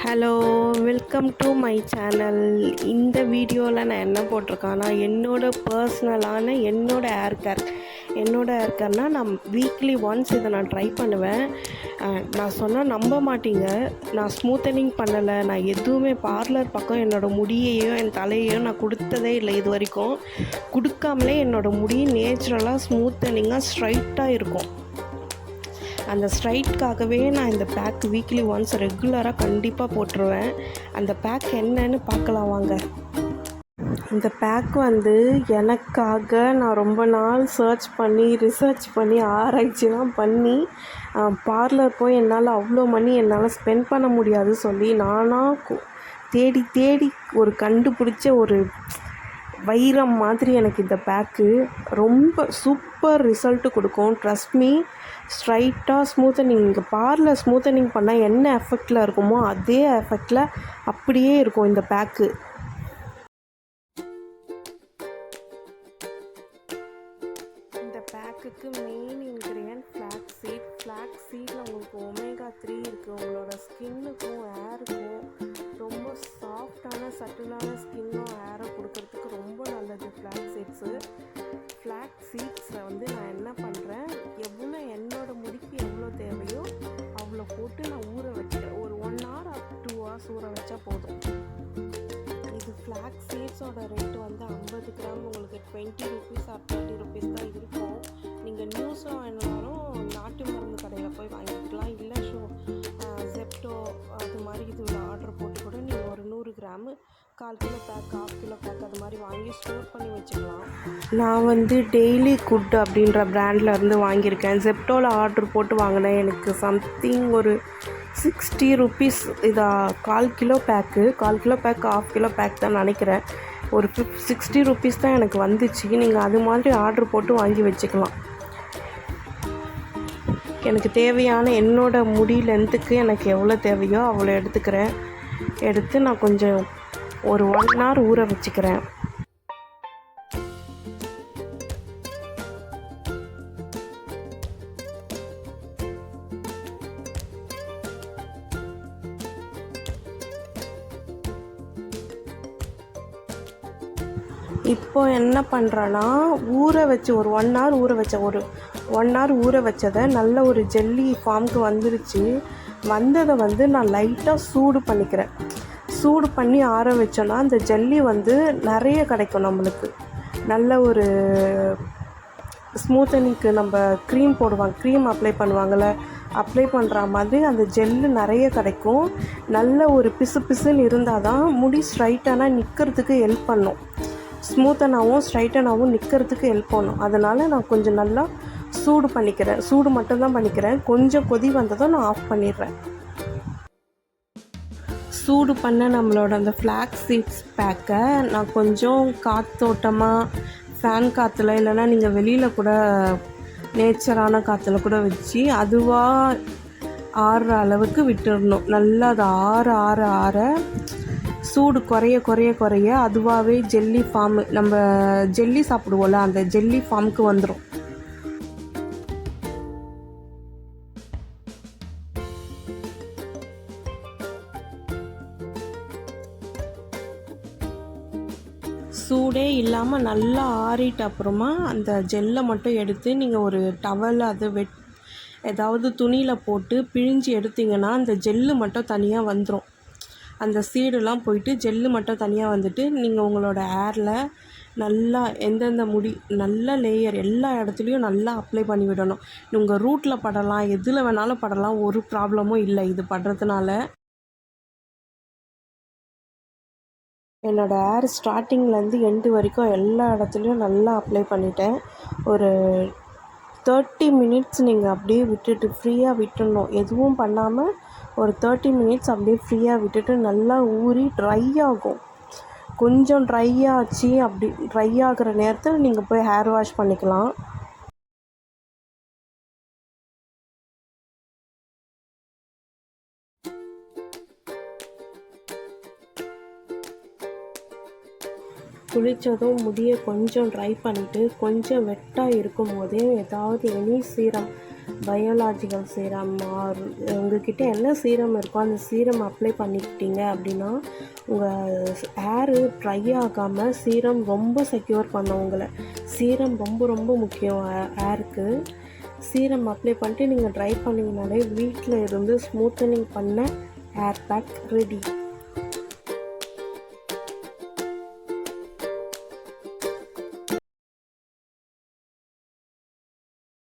Hello, welcome to my channel. இந்த வீடியோவில் நான் என்ன போட்டிருக்கேன்னா, பர்சனலான என்னோடய ஹேர் கேர்னால் நான் வீக்லி ஒன்ஸ் இதை நான் ட்ரை பண்ணுவேன். நான் சொன்னால் நம்ப மாட்டீங்க, நான் ஸ்மூத்தனிங் பண்ணலை, நான் எதுவுமே பார்லர் பக்கம் என்னோடய முடியையோ என் தலையையோ நான் கொடுத்ததே இல்லை. இது வரைக்கும் கொடுக்காமலே என்னோடய முடி நேச்சுரலாக ஸ்மூத்தனிங்காக ஸ்ட்ரைட்டாக இருக்கும். அந்த ஸ்ட்ரைட்காகவே நான் இந்த பேக் வீக்லி ஒன்ஸ் ரெகுலராக கண்டிப்பாக போட்டுருவேன். அந்த பேக் என்னன்னு பார்க்கலாம் வாங்க. இந்த பேக் எனக்காக நான் ரொம்ப நாள் ரிசர்ச் பண்ணி ஆராய்ச்சிலாம் பண்ணி பார்லர் போய் என்னால் அவ்வளோ மணி என்னால் ஸ்பெண்ட் பண்ண முடியாது சொல்லி நானாக தேடி ஒரு கண்டுபிடிச்ச ஒரு வைரம் மாதிரி எனக்கு இந்த பேக்கு ரொம்ப சூப்பர் ரிசல்ட்டு கொடுக்கும். ட்ரஸ்ட் மீ, ஸ்ட்ரைட்டாக ஸ்மூத்தனிங், இங்கே பார்லர் ஸ்மூத்தனிங் பண்ணால் என்ன எஃபெக்டில் இருக்குமோ அதே எஃபெக்டில் அப்படியே இருக்கும் இந்த பேக்கு. இந்த பேக்குக்கு மெயின் இன்க்ரீடியன்ட் ஃப்ளாக்ஸ் சீடில் உங்களுக்கு ஒமேகா 3 இருக்குது. உங்களோட ஸ்கின்னுக்கும் ஹேருக்கும் ரொம்ப சாஃப்டான சட்டிலான ஸ்கின்னும் ஹேரை கொடுக்கறதுக்கு ரொம்ப நல்லது ஃப்ளாக்ஸ் சீட்ஸில் நான் என்ன பண்ணுறேன், எவ்வளோ என்னோடய முடிக்கு எவ்வளோ தேவையோ அவ்வளோ போட்டு நான் ஊற வைக்கிறேன். ஒரு 1 hour or 2 hours ஊற வச்சா போதும். இது ஃப்ளாக்ஸ் சீட்ஸோட ரேட்டு 50 கிராம் உங்களுக்கு 20 rupees or 30 rupees தான் இருக்கும். நீங்கள் நியூஸில் வாங்கினாலும் நாட்டு மருந்து கடையில் போய் வாங்கிக்கலாம். இல்லை ஜெப்டோ அது மாதிரி இதில் ஆர்டர் போட்டு கூட நீங்கள் ஒரு 100 gram 1/4 kilo pack 1/2 kilo pack அது மாதிரி வாங்கி ஸ்டோர் பண்ணி வச்சுக்கலாம். நான் டெய்லி குட் அப்படின்ற பிராண்டில் இருந்து வாங்கியிருக்கேன். ஜெப்டோவில் ஆர்டர் போட்டு வாங்கினேன். எனக்கு சம்திங் ஒரு 60 rupees. இதா 1/4 கிலோ பேக்கு 1/2 கிலோ பேக் தான் நினைக்கிறேன். ஒரு 60 rupees தான் எனக்கு வந்துச்சு. நீங்கள் அது மாதிரி ஆர்டர் போட்டு வாங்கி வச்சுக்கலாம். எனக்கு தேவையான என்னோடய முடி லென்த்துக்கு எனக்கு எவ்வளோ தேவையோ அவ்வளோ எடுத்து நான் கொஞ்சம் ஒரு 1 hour ஊற வச்சுக்கிறேன். இப்போ என்ன பண்ணுறேன்னா, ஊற வச்சு ஒரு 1 hour ஊற வச்சதை நல்ல ஒரு ஜெல்லி ஃபார்முக்கு வந்துருச்சு. வந்ததை நான் லைட்டாக சூடு பண்ணி ஆற வச்சோன்னா அந்த ஜெல்லி நிறைய கிடைக்கும் நம்மளுக்கு. நல்ல ஒரு ஸ்மூத்தனிங்க்கு நம்ம க்ரீம் அப்ளை பண்ணுவாங்கள்ல, அப்ளை பண்ணுற மாதிரி அந்த ஜெல்லு நிறைய கிடைக்கும். நல்ல ஒரு பிசுன்னு இருந்தால் தான் முடி ஸ்ட்ரைட்டானா நிற்கிறதுக்கு ஹெல்ப் பண்ணும். ஸ்மூத்தனாகவும் ஸ்ட்ரைட்டனாகவும் நிற்கிறதுக்கு ஹெல்ப் பண்ணும். அதனால் நான் கொஞ்சம் நல்லா சூடு மட்டும்தான் பண்ணிக்கிறேன். கொஞ்சம் கொதி வந்ததும் நான் ஆஃப் பண்ணிடுறேன். சூடு பண்ண நம்மளோட அந்த ஃப்ளாக்ஸ் சீட்ஸ் பேக்கை நான் கொஞ்சம் காற்றோட்டமாக ஃபேன் காற்றுல, இல்லைன்னா நீங்கள் வெளியில் கூட நேச்சரான காற்றுல கூட வச்சு அதுவாக ஆறுற அளவுக்கு விட்டுடணும். நல்லா அது ஆற சூடு குறைய அதுவாகவே ஜெல்லி ஃபார்மு, நம்ம ஜெல்லி சாப்பிடுவோம்ல அந்த ஜெல்லி ஃபார்முக்கு வந்துடும். சூடே இல்லாமல் நல்லா ஆறிட்ட அப்புறமா அந்த ஜெல்லை மட்டும் எடுத்து நீங்கள் ஒரு டவல் ஏதாவது துணியில் போட்டு பிழிஞ்சு எடுத்திங்கன்னா அந்த ஜெல்லு மட்டும் தனியாக வந்துடும். அந்த சீடெல்லாம் போயிட்டு ஜெல்லு மட்டும் தனியாக வந்துட்டு நீங்கள் உங்களோட ஹேரில் நல்லா எந்தெந்த முடி நல்ல லேயர் எல்லா இடத்துலையும் நல்லா அப்ளை பண்ணி விடணும். உங்கள் ரூட்டில் படலாம், எதில் வேணாலும் படலாம், ஒரு ப்ராப்ளமும் இல்லை இது படுறதுனால. என்னோடய ஹேர் ஸ்டார்டிங்லேருந்து எண்டு வரைக்கும் எல்லா இடத்துலையும் நல்லா அப்ளை பண்ணிட்டேன். ஒரு 30 minutes நீங்கள் அப்படியே ஃப்ரீயாக விட்டுடணும். எதுவும் பண்ணாமல் ஒரு 30 minutes அப்படியே ஃப்ரீயாக விட்டுட்டு நல்லா ஊறி ட்ரை ஆகும். கொஞ்சம் ட்ரை ஆகிற நேரத்தில் நீங்கள் போய் ஹேர் வாஷ் பண்ணிக்கலாம். குளித்ததும் முடியை கொஞ்சம் ட்ரை பண்ணிவிட்டு கொஞ்சம் வெட்டாக இருக்கும் போதே ஏதாவது any serum biological serum or உங்கள்கிட்ட என்ன சீரம் இருக்கோ அந்த சீரம் அப்ளை பண்ணிக்கிட்டீங்க அப்படின்னா உங்கள் ஹேரு ட்ரை ஆகாமல் சீரம் ரொம்ப செக்யூர் பண்ணும் உங்களை. சீரம் ரொம்ப ரொம்ப முக்கியம் ஹேருக்கு. சீரம் அப்ளை பண்ணிட்டு நீங்கள் ட்ரை பண்ணிங்கனாலே வீட்டில் இருந்து ஸ்மூத்தனிங் பண்ண ஹேர் பேக் ரெடி.